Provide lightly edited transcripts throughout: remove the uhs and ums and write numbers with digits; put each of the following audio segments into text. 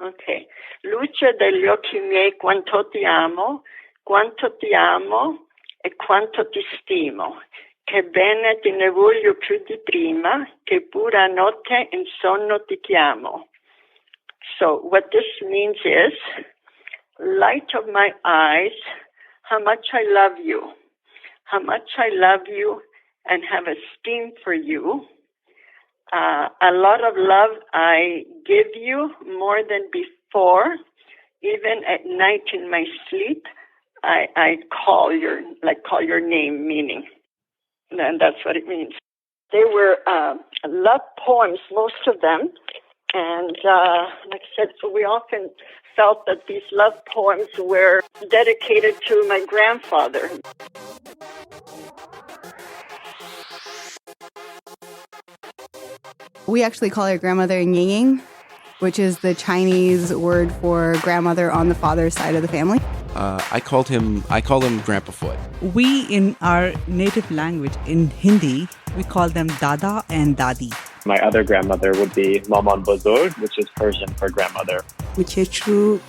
Ok. Luce degli occhi miei, quanto ti amo e quanto ti stimo. Che bene te ne voglio più di prima, che pura notte in sonno ti chiamo. So what this means is, light of my eyes, how much I love you. How much I love you and have esteem for you. A lot of love I give you more than before. Even at night in my sleep, I call your name, meaning. And that's what it means. They were love poems, most of them. And like I said, so we often felt that these love poems were dedicated to my grandfather. We actually call our grandmother Niente, which is the Chinese word for grandmother on the father's side of the family. I call him Grandpa Foot. We, in our native language, in Hindi, we call them Dada and Dadi. My other grandmother would be Maman Bozorg, which is Persian for grandmother. Muchechu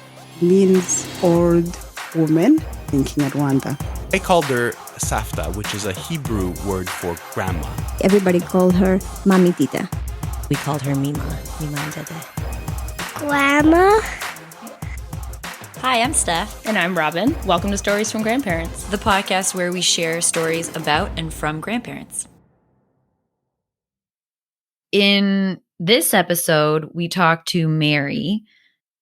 means old woman in Kinyarwanda. I called her Safta, which is a Hebrew word for grandma. Everybody called her Mami Tita. We called her Mima and Dede. Grandma. Hi, I'm Steph. And I'm Robin. Welcome to Stories from Grandparents, the podcast where we share stories about and from grandparents. In this episode, we talked to Mary.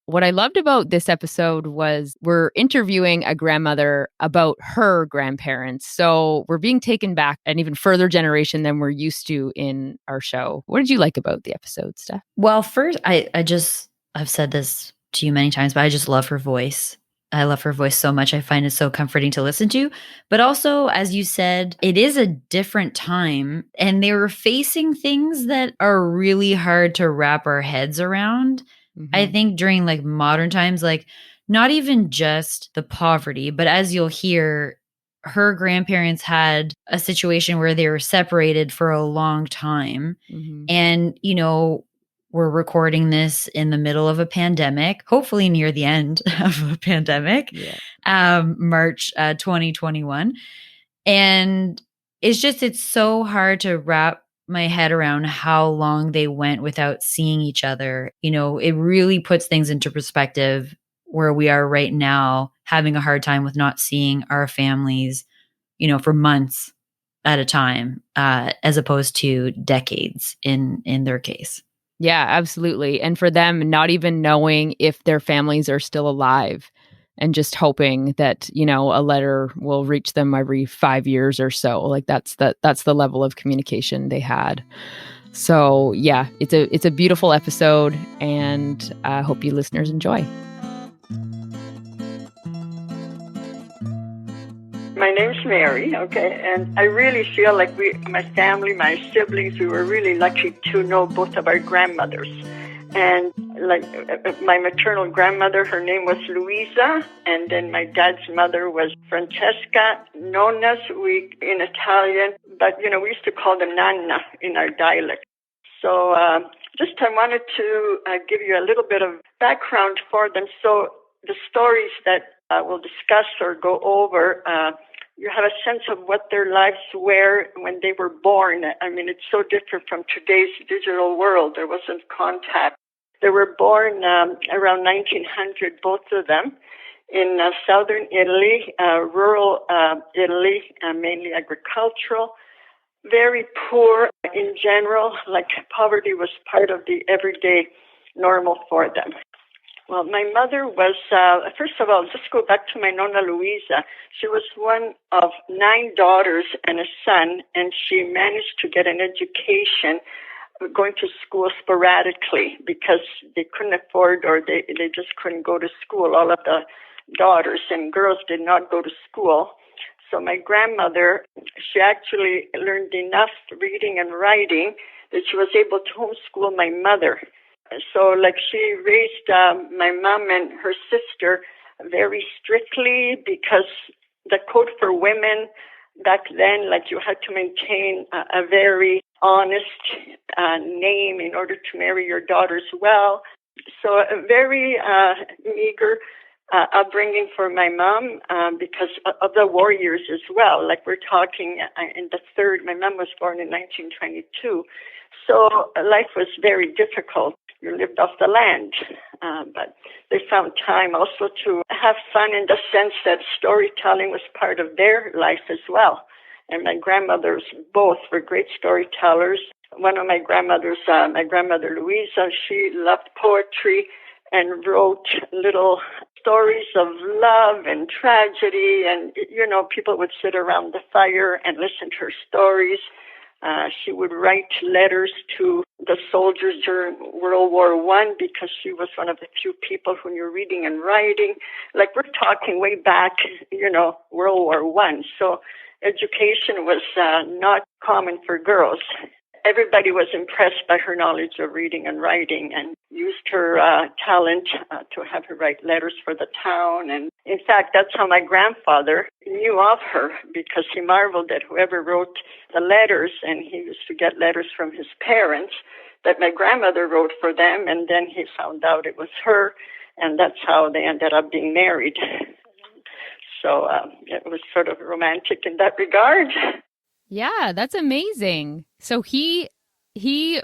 What I loved about this episode was we're interviewing a grandmother about her grandparents. So we're being taken back an even further generation than we're used to in our show. What did you like about the episode, Steph? Well, first, I've said this to you many times, but I just love her voice. I love her voice so much. I find it so comforting to listen to. But also, as you said, it is a different time and they were facing things that are really hard to wrap our heads around. Mm-hmm. I think during like modern times, like not even just the poverty, but as you'll hear, her grandparents had a situation where they were separated for a long time. Mm-hmm. And, you know, we're recording this in the middle of a pandemic, hopefully near the end of a pandemic, March 2021. And it's so hard to wrap my head around how long they went without seeing each other. You know, it really puts things into perspective where we are right now, having a hard time with not seeing our families, you know, for months at a time, as opposed to decades in their case. Yeah, absolutely. And for them, not even knowing if their families are still alive and just hoping that, you know, a letter will reach them every 5 years or so. Like that's the level of communication they had. So yeah, it's a beautiful episode, and I hope you listeners enjoy. My name's Mary, okay, and I really feel like my family, my siblings, we were really lucky to know both of our grandmothers. And like my maternal grandmother, her name was Luisa, and then my dad's mother was Francesca, nonnas in Italian, but you know, we used to call them Nanna in our dialect. So I wanted to give you a little bit of background for them. So the stories that we'll discuss or go over, you have a sense of what their lives were when they were born. I mean, it's so different from today's digital world. There wasn't contact. They were born around 1900, both of them, in southern Italy, rural Italy, mainly agricultural, very poor in general, like poverty was part of the everyday normal for them. Well, my mother was, first of all, just go back to my Nonna Luisa. She was one of 9 daughters and a son, and she managed to get an education going to school sporadically because they couldn't afford, or they just couldn't go to school. All of the daughters and girls did not go to school. So my grandmother, she actually learned enough reading and writing that she was able to homeschool my mother. So, like, she raised my mom and her sister very strictly because the code for women back then, like, you had to maintain a very honest name in order to marry your daughters well. So a very meager upbringing for my mom because of the war years as well. Like we're talking in the third, my mom was born in 1922. So life was very difficult. You lived off the land, but they found time also to have fun in the sense that storytelling was part of their life as well. And my grandmothers both were great storytellers. One of my grandmothers, my grandmother Louisa, she loved poetry and wrote little stories of love and tragedy. And, you know, people would sit around the fire and listen to her stories. She would write letters to the soldiers during World War I because she was one of the few people who knew reading and writing. Like we're talking way back, you know, World War I. So education was not common for girls. Everybody was impressed by her knowledge of reading and writing and used her talent to have her write letters for the town. And in fact, that's how my grandfather knew of her, because he marveled at whoever wrote the letters, and he used to get letters from his parents that my grandmother wrote for them, and then he found out it was her, and that's how they ended up being married. So it was sort of romantic in that regard. Yeah, that's amazing. So he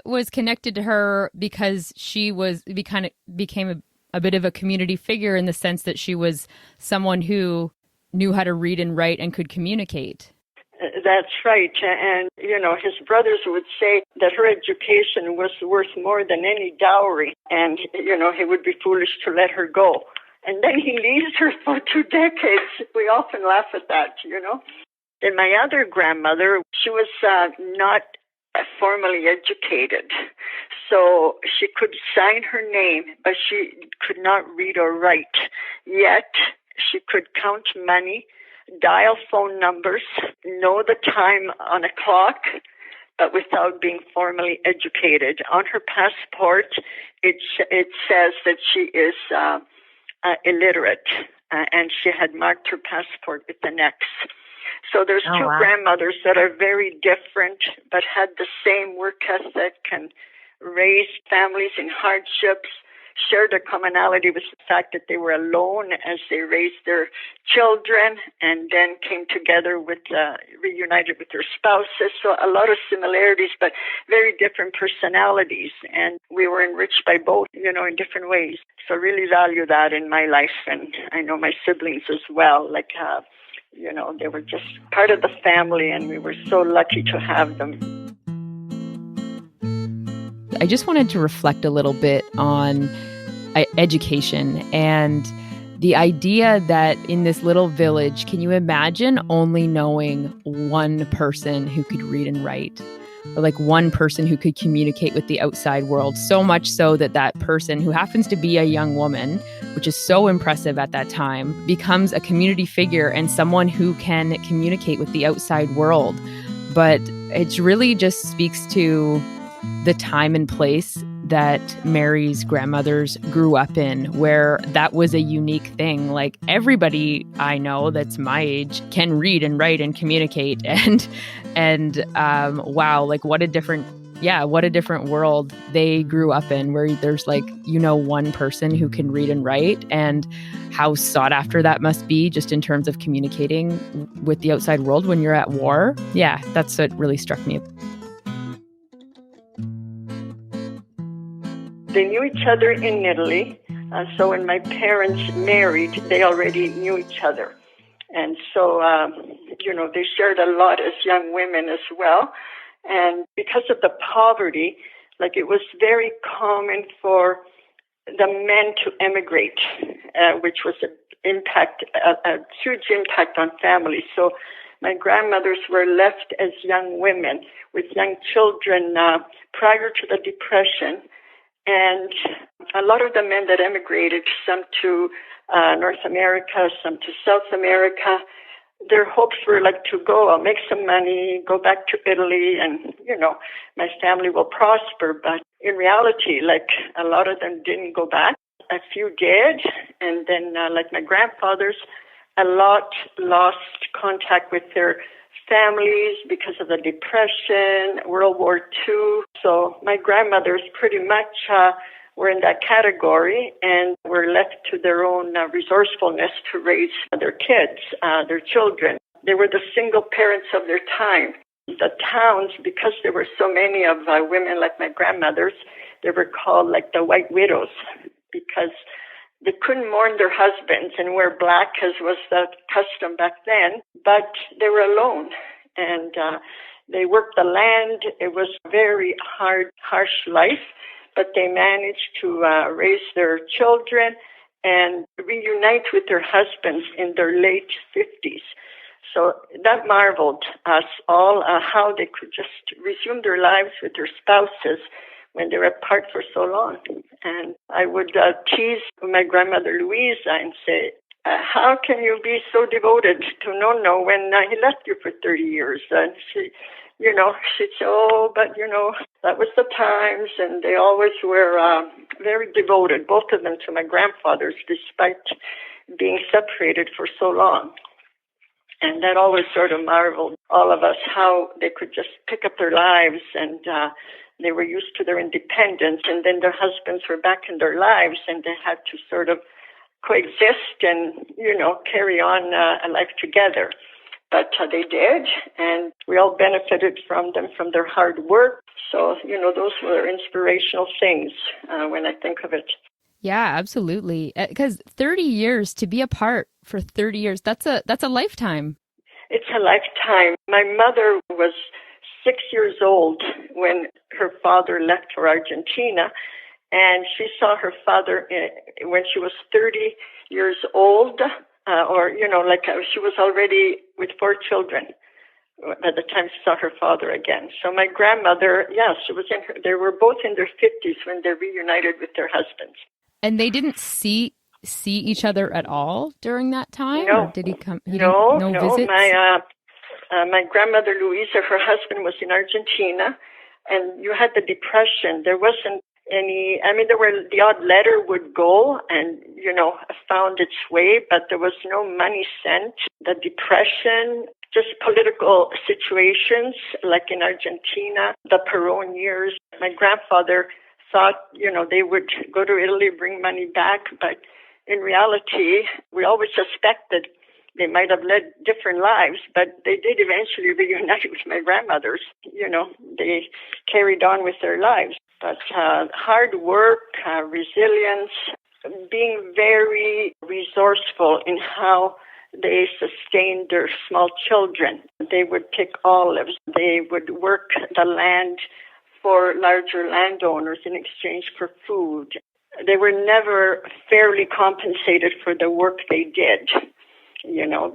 was connected to her because she became a bit of a community figure in the sense that she was someone who knew how to read and write and could communicate. That's right. And, you know, his brothers would say that her education was worth more than any dowry. And, you know, he would be foolish to let her go. And then he leaves her for 2 decades. We often laugh at that, you know. And my other grandmother, she was not formally educated. So she could sign her name, but she could not read or write. Yet she could count money, dial phone numbers, know the time on a clock, but without being formally educated. On her passport, it says that she is illiterate, and she had marked her passport with an X. So there's two grandmothers that are very different, but had the same work ethic and raised families in hardships, shared a commonality with the fact that they were alone as they raised their children, and then came together with, reunited with their spouses. So a lot of similarities, but very different personalities. And we were enriched by both, you know, in different ways. So I really value that in my life. And I know my siblings as well, like, you know, they were just part of the family, and we were so lucky to have them. I just wanted to reflect a little bit on education and the idea that in this little village, can you imagine only knowing one person who could read and write? Or like one person who could communicate with the outside world, so much so that that person, who happens to be a young woman, which is so impressive at that time, becomes a community figure and someone who can communicate with the outside world. But it really just speaks to the time and place that Mary's grandmothers grew up in, where that was a unique thing. Like everybody I know that's my age can read and write and communicate, and wow, like what a different world they grew up in, where there's like, you know, one person who can read and write, and how sought after that must be just in terms of communicating with the outside world when you're at war. Yeah, that's what really struck me. They knew each other in Italy. So when my parents married, they already knew each other. And so, you know, they shared a lot as young women as well. And because of the poverty, like it was very common for the men to emigrate, which was a huge impact on families. So my grandmothers were left as young women with young children prior to the Depression. And a lot of the men that emigrated, some to North America, some to South America, their hopes were like to go, I'll make some money, go back to Italy, and, you know, my family will prosper. But in reality, like a lot of them didn't go back. A few did. And then like my grandfathers, a lot lost contact with their families because of the Depression, World War II. So my grandmothers pretty much were in that category and were left to their own resourcefulness to raise their kids, their children. They were the single parents of their time. The towns, because there were so many of women like my grandmothers, they were called like the white widows because they couldn't mourn their husbands and wear black as was the custom back then, but they were alone and they worked the land. It was a very hard, harsh life, but they managed to raise their children and reunite with their husbands in their late 50s. So that marveled us all how they could just resume their lives with their spouses when they were apart for so long. And I would tease my grandmother Louisa and say, how can you be so devoted to Nono when he left you for 30 years? And she'd say, oh, but, that was the times. And they always were very devoted, both of them, to my grandfathers, despite being separated for so long. And that always sort of marveled all of us how they could just pick up their lives and they were used to their independence, and then their husbands were back in their lives and they had to sort of coexist and, carry on a life together. But they did, and we all benefited from them, from their hard work. So, those were inspirational things when I think of it. Yeah, absolutely. Because 30 years, to be apart for 30 years, that's a lifetime. It's a lifetime. My mother was 6 years old when her father left for Argentina, and she saw her father when she was 30 years old, she was already with 4 children by the time she saw her father again. So my grandmother, they were both in their 50s when they reunited with their husbands. And they didn't see each other at all during that time? No. Or did he come? No. Visits? My grandmother Louisa, her husband was in Argentina, and you had the Depression. There wasn't any, the odd letter would go and, found its way, but there was no money sent. The Depression, just political situations like in Argentina, the Perón years. My grandfather thought, they would go to Italy, bring money back, but in reality, we always suspected they might have led different lives, but they did eventually reunite with my grandmothers. They carried on with their lives. But hard work, resilience, being very resourceful in how they sustained their small children. They would pick olives. They would work the land for larger landowners in exchange for food. They were never fairly compensated for the work they did,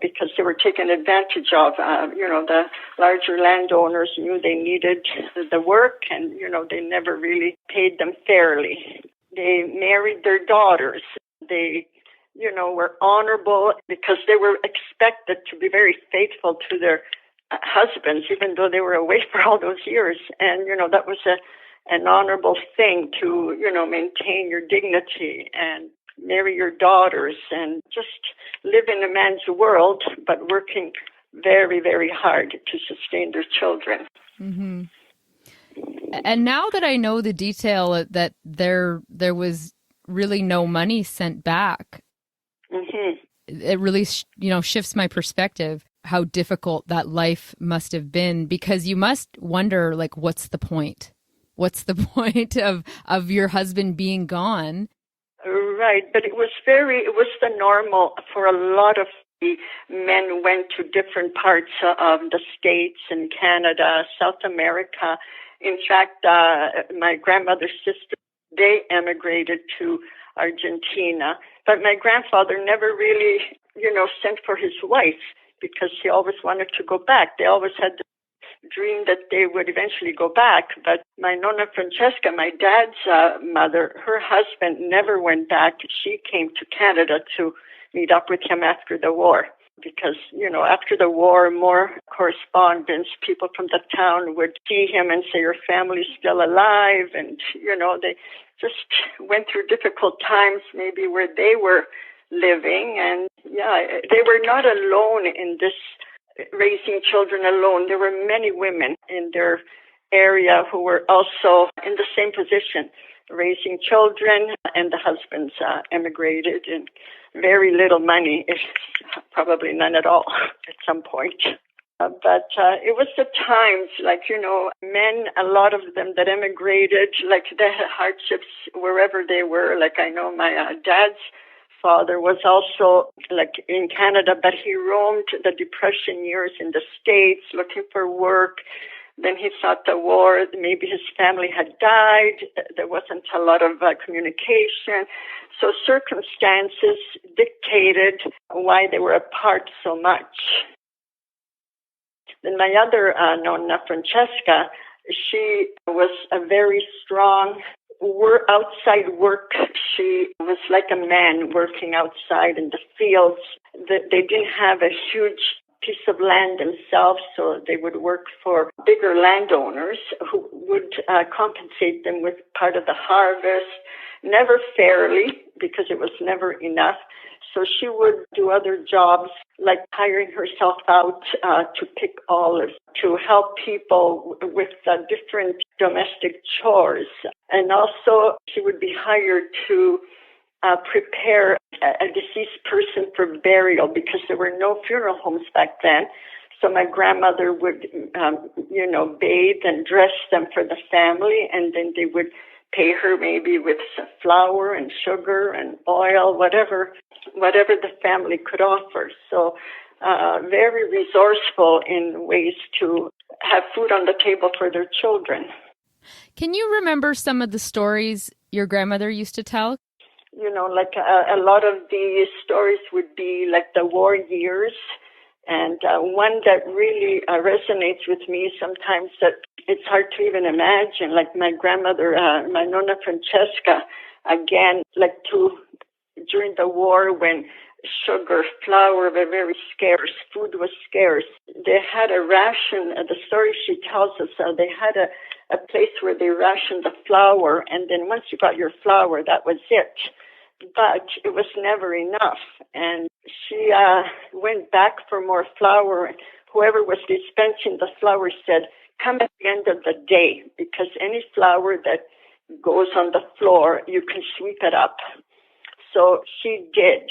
because they were taken advantage of. The larger landowners knew they needed the work and, they never really paid them fairly. They married their daughters. They, were honorable because they were expected to be very faithful to their husbands, even though they were away for all those years. And, that was an honorable thing to, maintain your dignity and marry your daughters and just live in a man's world, but working very, very hard to sustain their children. Mm-hmm. And now that I know the detail that there was really no money sent back, mm-hmm. It really, shifts my perspective, how difficult that life must have been, because you must wonder, what's the point? What's the point of your husband being gone? Right, but it was the normal for a lot of the men went to different parts of the States and Canada, South America. In fact, my grandmother's sister, they emigrated to Argentina. But my grandfather never really, sent for his wife because he always wanted to go back. They always had the dream that they would eventually go back. But my Nonna Francesca, my dad's mother, her husband never went back. She came to Canada to meet up with him after the war. Because, after the war, more correspondence, people from the town would see him and say, your family's still alive. And, they just went through difficult times, maybe where they were living. And, they were not alone in this, raising children alone. There were many women in their area who were also in the same position, raising children, and the husbands emigrated, and very little money, probably none at all at some point. But it was the times, like, men, a lot of them that emigrated, like they had hardships wherever they were. Like I know my dad's father was also like in Canada, but he roamed the Depression years in the States looking for work. Then he thought the war, maybe his family had died. There wasn't a lot of communication. So circumstances dictated why they were apart so much. Then my other nonna, Francesca, she was a very strong outside work. She was like a man working outside in the fields. They didn't have a huge piece of land themselves, so they would work for bigger landowners who would compensate them with part of the harvest, never fairly because it was never enough. So she would do other jobs like hiring herself out to pick olives, to help people with different domestic chores. And also she would be hired to prepare a deceased person for burial because there were no funeral homes back then. So my grandmother would, bathe and dress them for the family, and then they would pay her maybe with some flour and sugar and oil, whatever the family could offer. So very resourceful in ways to have food on the table for their children. Can you remember some of the stories your grandmother used to tell? Like a lot of the stories would be like the war years. And one that really resonates with me sometimes that it's hard to even imagine, like my grandmother, my nonna Francesca, again, during the war when sugar, flour were very scarce, food was scarce. They had a ration, the story she tells us, they had a place where they rationed the flour, and then once you got your flour, that was it. But it was never enough. And she went back for more flour. Whoever was dispensing the flour said, come at the end of the day, because any flour that goes on the floor, you can sweep it up. So she did.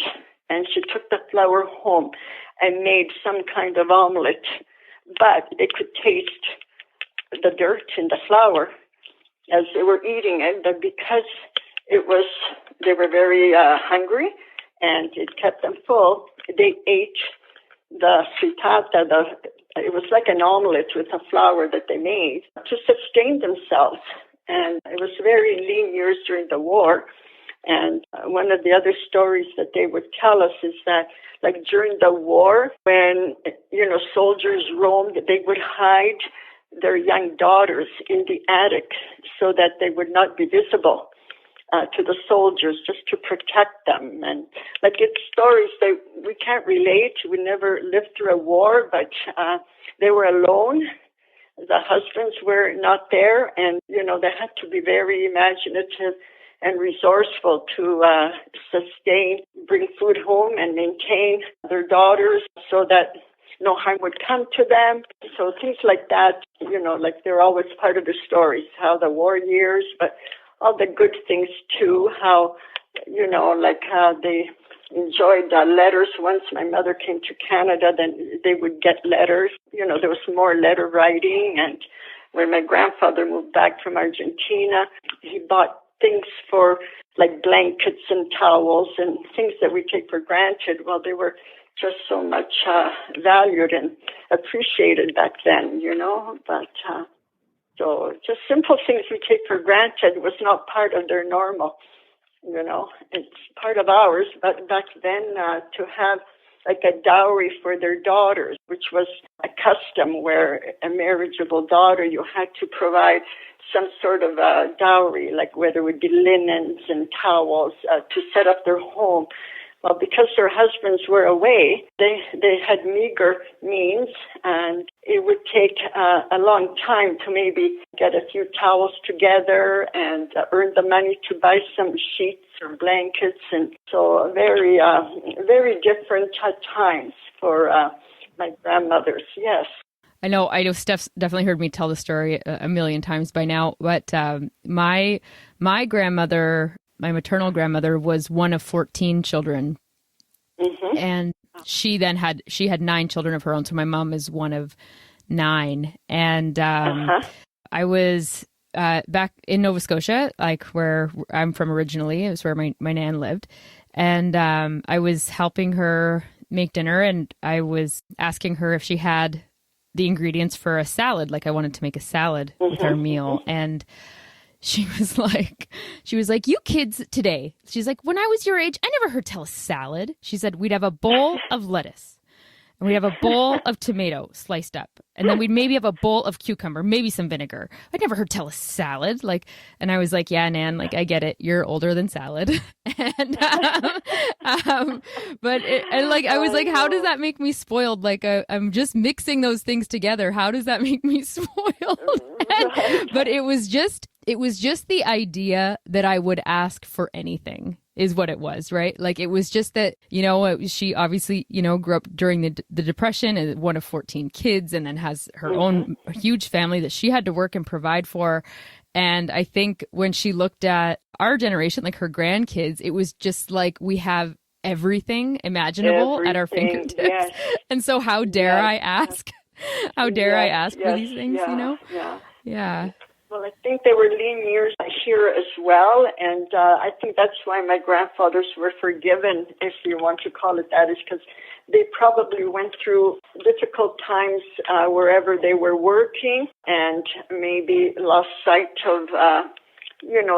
And she took the flour home and made some kind of omelet. But they could taste the dirt in the flour as they were eating it. But because they were very hungry, and it kept them full, they ate the frittata. It was like an omelet with the flour that they made to sustain themselves. And it was very lean years during the war. And one of the other stories that they would tell us is that, like during the war, when soldiers roamed, they would hide their young daughters in the attic so that they would not be visible to the soldiers, just to protect them. And it's stories that we can't relate. We never lived through a war, but they were alone. The husbands were not there, and they had to be very imaginative and resourceful to sustain, bring food home and maintain their daughters so that no harm would come to them. So things like that, they're always part of the stories, how the war years, but all the good things too, how, how they enjoyed letters. Once my mother came to Canada, then they would get letters. There was more letter writing. And when my grandfather moved back from Argentina, he bought things for like blankets and towels and things that we take for granted. Well, they were just so much valued and appreciated back then, but so just simple things we take for granted was not part of their normal, it's part of ours. But back then to have like a dowry for their daughters, which was a custom where a marriageable daughter, you had to provide some sort of a dowry, like whether it would be linens and towels to set up their home. Well, because their husbands were away, they had meager means, and it would take a long time to maybe get a few towels together and earn the money to buy some sheets or blankets. And so very, very different times for my grandmothers, yes. I know Steph's definitely heard me tell the story a million times by now, but my grandmother, my maternal grandmother, was one of 14 children. Mm-hmm. And she had 9 children of her own. So my mom is one of 9. And I was back in Nova Scotia, like where I'm from originally. It was where my nan lived. And I was helping her make dinner, and I was asking her if she had the ingredients for a salad. Like I wanted to make a salad with our meal. And she was like, you kids today. She's like, when I was your age, I never heard tell a salad. She said, we'd have a bowl of lettuce, and we'd have a bowl of tomato sliced up, and then we'd maybe have a bowl of cucumber, maybe some vinegar. I'd never heard tell a salad. And I was like, yeah, Nan, like I get it. You're older than salad. And but I was like, how does that make me spoiled? Like I'm just mixing those things together. How does that make me spoiled? But it was just the idea that I would ask for anything is what it was, right? Like it was just that, she obviously, grew up during the Depression, and one of 14 kids, and then has her own huge family that she had to work and provide for. And I think when she looked at our generation, like her grandkids, it was just like we have everything imaginable at our fingertips. Yes. And so how dare I ask? How dare I ask for these things, Yeah. Well, I think they were lean years here as well, and I think that's why my grandfathers were forgiven, if you want to call it that, is because they probably went through difficult times wherever they were working, and maybe lost sight of,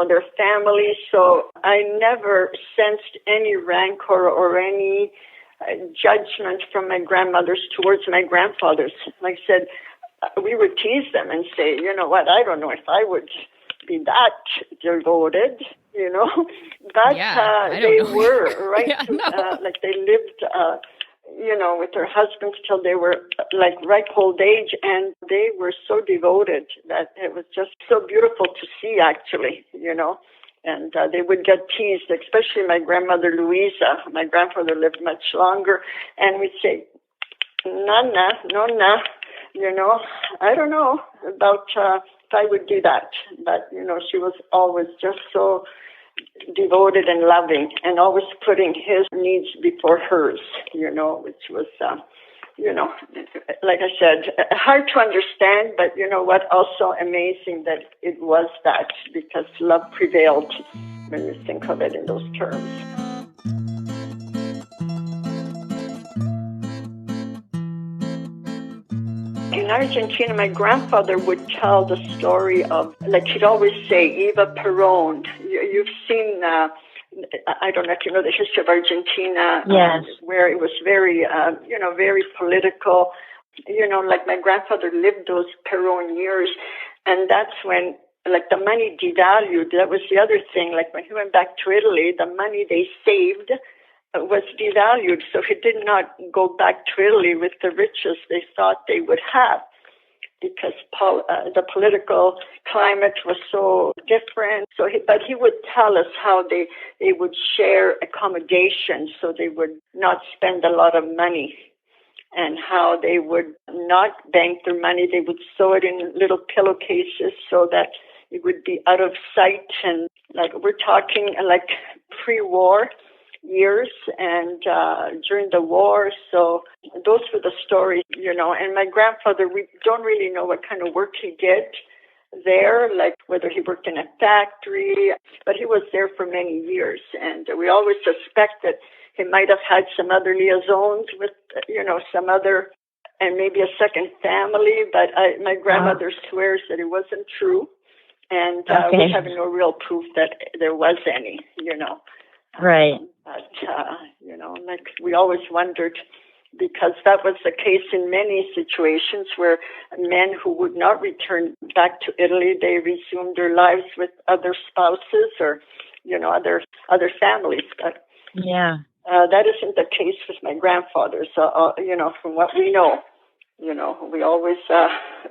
their families. So I never sensed any rancor or any judgment from my grandmothers towards my grandfathers. Like I said, we would tease them and say, you know what, I don't know if I would be that devoted, but they were, right? Like they lived, with their husbands till they were like ripe old age, and they were so devoted that it was just so beautiful to see, actually, And they would get teased, especially my grandmother Louisa. My grandfather lived much longer, and we'd say, Nonna, I don't know about if I would do that. But, she was always just so devoted and loving, and always putting his needs before hers, which was, like I said, hard to understand, but also amazing that it was that, because love prevailed when you think of it in those terms. In Argentina, my grandfather would tell the story of, like he'd always say, Eva Perón. You've seen, I don't know if you know the history of Argentina, yes. Where it was very, very political. Like my grandfather lived those Perón years, and that's when, like, the money devalued. That was the other thing. Like when he went back to Italy, the money they saved was devalued, so he did not go back to Italy with the riches they thought they would have, because the political climate was so different. But he would tell us how they would share accommodation, so they would not spend a lot of money, and how they would not bank their money. They would sew it in little pillowcases so that it would be out of sight. And like we're talking like pre-war years and during the war. So those were the stories, And my grandfather, we don't really know what kind of work he did there, like whether he worked in a factory, but he was there for many years. And we always suspect that he might have had some other liaisons with, some other, and maybe a second family. But my grandmother swears that it wasn't true. And we have no real proof that there was any, Right. But, like we always wondered, because that was the case in many situations where men who would not return back to Italy, they resumed their lives with other spouses or, other families. But that isn't the case with my grandfather. So, from what we know, we always,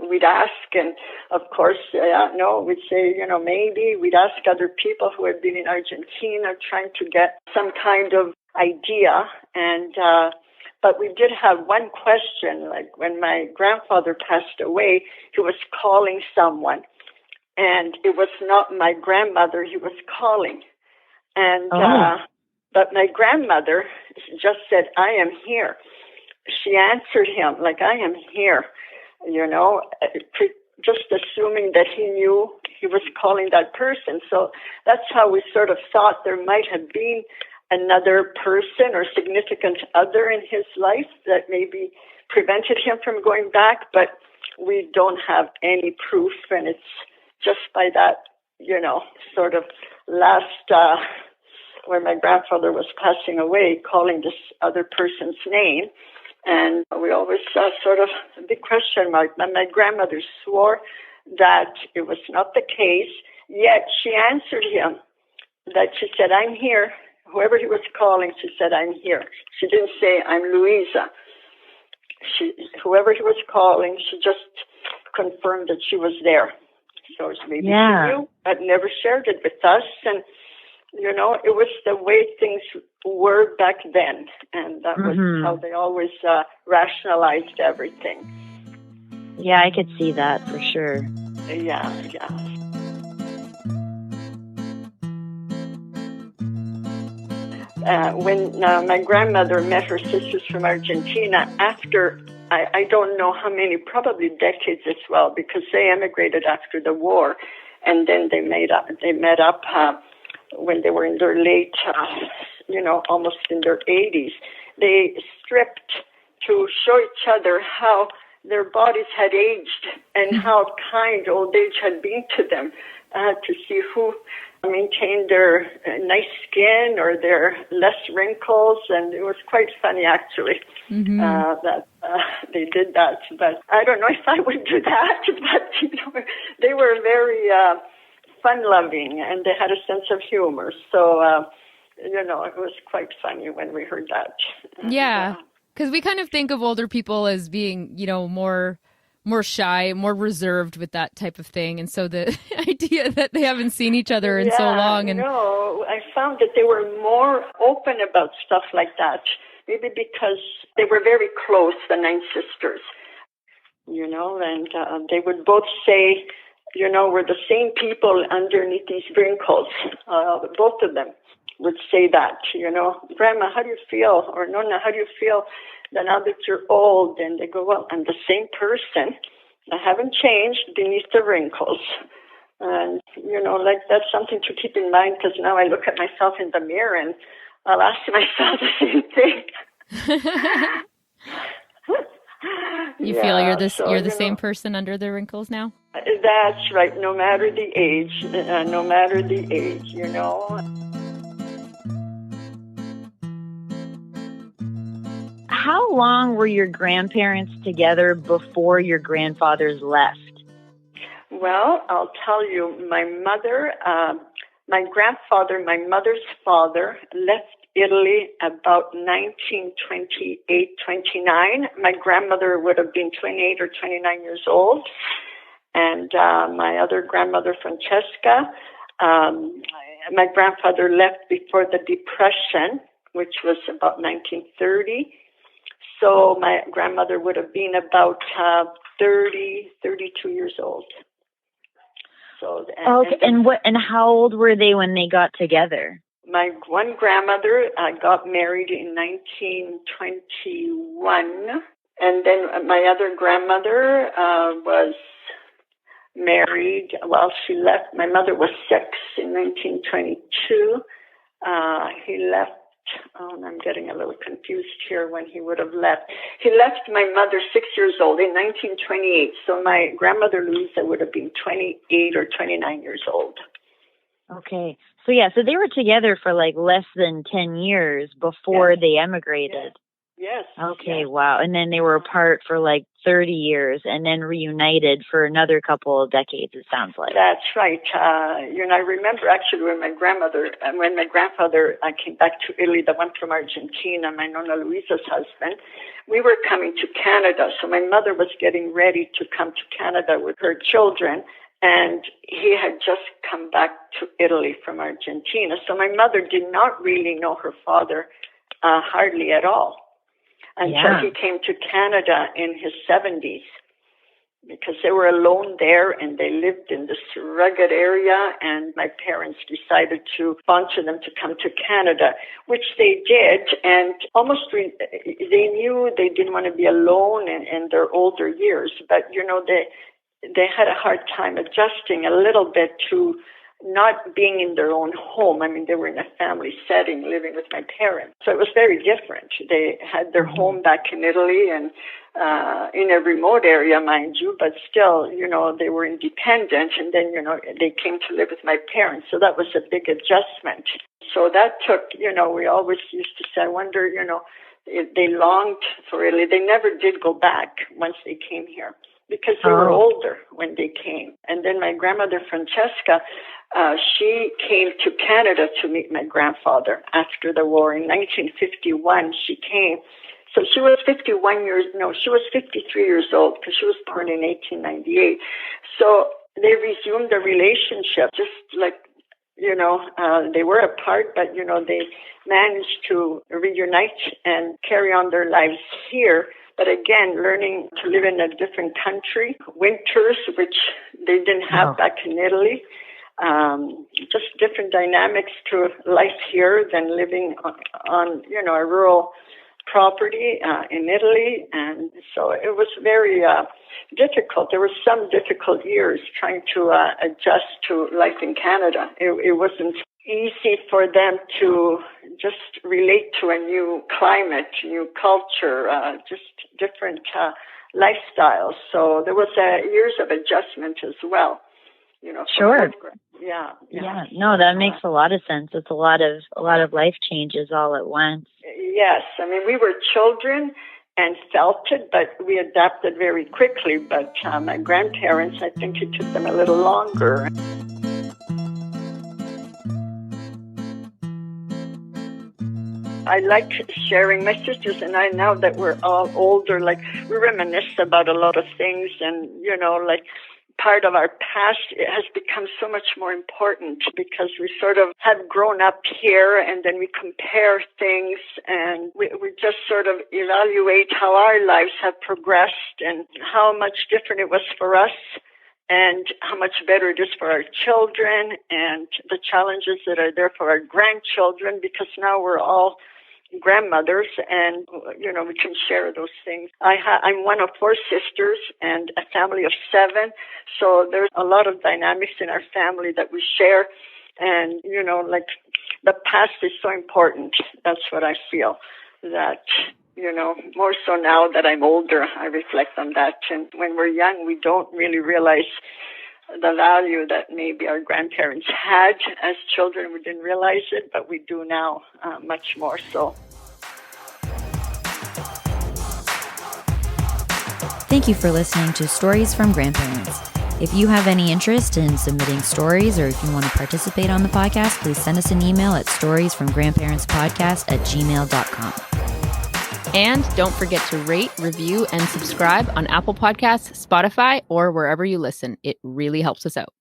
we'd ask, and of course, we'd say, maybe we'd ask other people who had been in Argentina trying to get some kind of idea. And But we did have one question, like when my grandfather passed away, he was calling someone, and it was not my grandmother he was calling. And but my grandmother just said, "I am here." She answered him like, "I am here," just assuming that he knew he was calling that person. So that's how we sort of thought there might have been another person or significant other in his life that maybe prevented him from going back, but we don't have any proof, and it's just by that, sort of last, where my grandfather was passing away, calling this other person's name. And we always sort of a big question mark. My grandmother swore that it was not the case, yet she answered him that she said, "I'm here." Whoever he was calling, she said, "I'm here." She didn't say, "I'm Louisa." Whoever he was calling, she just confirmed that she was there. So maybe she knew, but never shared it with us. And, it was the way things were back then. And that was how they always rationalized everything. Yeah, I could see that for sure. Yeah. When my grandmother met her sisters from Argentina after, I don't know how many, probably decades as well, because they emigrated after the war, and then they met up when they were in their late, almost in their 80s. They stripped to show each other how their bodies had aged and how kind old age had been to them, to see who maintained their nice skin or their less wrinkles. And it was quite funny, actually, that they did that. But I don't know if I would do that. But, they were very fun-loving, and they had a sense of humor. So, it was quite funny when we heard that. Yeah, because we kind of think of older people as being, more shy, more reserved with that type of thing. And so the idea that they haven't seen each other in so long. And I found that they were more open about stuff like that, maybe because they were very close, the 9 sisters, and they would both say, we're the same people underneath these wrinkles. Both of them would say that, "Grandma, how do you feel?" Or "Nonna, how do you feel now that you're old?" And they go, "Well, I'm the same person. I haven't changed beneath the wrinkles." And, that's something to keep in mind, because now I look at myself in the mirror and I'll ask myself the same thing. You feel you're the same person under the wrinkles now? That's right. No matter the age, How long were your grandparents together before your grandfathers left? Well, I'll tell you, my mother, my grandfather, my mother's father, left Italy about 1928, 29. My grandmother would have been 28 or 29 years old. And my other grandmother, Francesca, my grandfather left before the Depression, which was about 1930. So my grandmother would have been about 32 years old. So, and how old were they when they got together? My one grandmother got married in 1921, and then my other grandmother was married. Well, she left. My mother was 6 in 1922. He left. Oh, I'm getting a little confused here when he would have left. He left my mother 6 years old in 1928. So my grandmother Louisa would have been 28 or 29 years old. Okay. So they were together for like less than 10 years before they emigrated. Yes. Okay, wow. And then they were apart for like 30 years and then reunited for another couple of decades, it sounds like. That's right. I remember actually when my grandfather came back to Italy, the one from Argentina, my Nonna Luisa's husband, we were coming to Canada. So my mother was getting ready to come to Canada with her children, and he had just come back to Italy from Argentina. So my mother did not really know her father hardly at all. until he came to Canada in his 70s. Because they were alone there and they lived in this rugged area, and my parents decided to sponsor them to come to Canada, which they did. And they knew they didn't want to be alone in their older years, but they had a hard time adjusting a little bit to not being in their own home. I mean, they were in a family setting living with my parents. So it was very different. They had their home back in Italy and in a remote area, mind you, but still, they were independent. And then, they came to live with my parents. So that was a big adjustment. So that took, we always used to say, I wonder, if they longed for Italy. They never did go back once they came here, because they were older when they came. And then my grandmother, Francesca, she came to Canada to meet my grandfather after the war. In 1951, she came. So she was 53 years old, because she was born in 1898. So they resumed the relationship, just like, they were apart, but, they managed to reunite and carry on their lives here. But again, learning to live in a different country, winters, which they didn't have back in Italy, just different dynamics to life here than living on a rural property in Italy. And so it was very difficult. There were some difficult years trying to adjust to life in Canada. It wasn't easy for them to just relate to a new climate, new culture, just different lifestyles. So there was years of adjustment as well. Sure. Yeah. No, that makes a lot of sense. It's a lot of life changes all at once. Yes. I mean, we were children and felt it, but we adapted very quickly. But my grandparents, I think it took them a little longer. I like sharing. My sisters and I, now that we're all older, we reminisce about a lot of things, and, part of our past has become so much more important, because we sort of have grown up here, and then we compare things, and we just sort of evaluate how our lives have progressed and how much different it was for us, and how much better it is for our children, and the challenges that are there for our grandchildren, because now we're all grandmothers, and we can share those things. I'm one of 4 sisters and a family of 7, so there's a lot of dynamics in our family that we share, and the past is so important. That's what I feel, that more so now that I'm older, I reflect on that. And when we're young, we don't really realize the value that maybe our grandparents had as children. We didn't realize it, but we do now, much more so. Thank you for listening to Stories from Grandparents. If you have any interest in submitting stories, or if you want to participate on the podcast, please send us an email at storiesfromgrandparentspodcast@gmail.com. And don't forget to rate, review, and subscribe on Apple Podcasts, Spotify, or wherever you listen. It really helps us out.